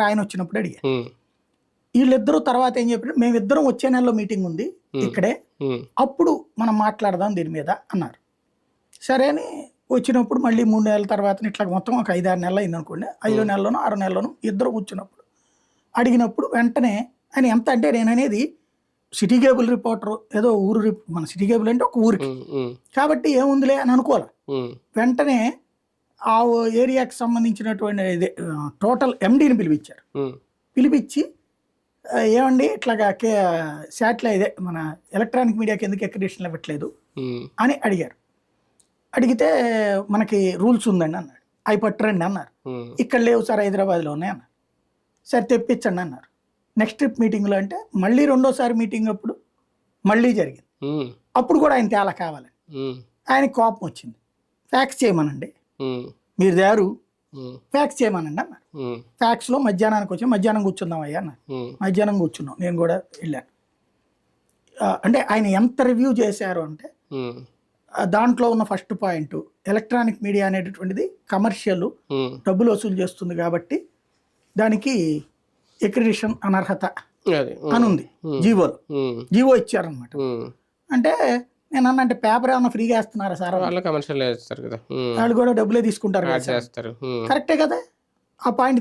ఆయన వచ్చినప్పుడు అడిగా. వీళ్ళిద్దరూ తర్వాత ఏం చెప్పారు, మేమిద్దరం వచ్చే నెలలో మీటింగ్ ఉంది ఇక్కడే, అప్పుడు మనం మాట్లాడదాం దీని మీద అన్నారు. సరే అని వచ్చినప్పుడు మళ్ళీ 3 నెలల తర్వాత ఇట్లా మొత్తం ఒక 5-6 నెలలు అయింది అనుకోండి. 5 నెలలోనో 6 నెలలోనో ఇద్దరు కూర్చున్నప్పుడు అడిగినప్పుడు వెంటనే ఆయన ఎంత అంటే, నేను అనేది సిటీ కేబుల్ రిపోర్టర్ ఏదో ఊరు మన సిటీ కేబుల్ అంటే ఒక ఊరికి కాబట్టి ఏముందిలే అని అనుకోవాలి. వెంటనే ఆ ఏరియాకి సంబంధించినటువంటి టోటల్ ఎండీని పిలిపించారు. పిలిపించి ఏమండి ఇట్లాగా శాటిలైట్ మన ఎలక్ట్రానిక్ మీడియాకి ఎందుకు అక్రిడిటేషన్ ఇవ్వట్లేదు అని అడిగారు. అడిగితే మనకి రూల్స్ ఉందండి అన్నాడు. అవి పట్టురండి అన్నారు. ఇక్కడ లేవు సార్, హైదరాబాద్లో ఉన్నాయి అన్నారు. సరే తెప్పించండి అన్నారు. నెక్స్ట్ ట్రిప్ మీటింగ్లో అంటే మళ్ళీ రెండోసారి మీటింగ్ అప్పుడు మళ్ళీ జరిగింది. అప్పుడు కూడా ఆయన తేలా కావాలని ఆయనకి కోపం వచ్చింది. ఫ్యాక్స్ చేయమనండి, మీరు దారు ఫ్యాక్స్ చేయమనండి అన్నారు. ఫ్యాక్స్లో మధ్యాహ్నానికి వచ్చి మధ్యాహ్నం కూర్చుందాం అయ్యా అన్నారు. మధ్యాహ్నం కూర్చున్నాం, నేను కూడా వెళ్ళాను. అంటే ఆయన ఎంత రివ్యూ చేశారు అంటే దాంట్లో ఉన్న ఫస్ట్ పాయింట్, ఎలక్ట్రానిక్ మీడియా అనేటటువంటిది కమర్షియల్, డబ్బులు వసూలు చేస్తుంది కాబట్టి దానికి అక్రిడిటేషన్ అనర్హత అని ఉంది జీవోలో. జీవో ఇచ్చారనమాట. అంటే నేను అన్న, అంటే పేపర్ ఏమన్నా ఫ్రీగా వేస్తున్నారా సార్, వాళ్ళు కమర్షియల్ చేస్తారు కదా, వాళ్ళు కూడా డబ్బులే తీసుకుంటారు, కరెక్టే కదా. ఆ పాయింట్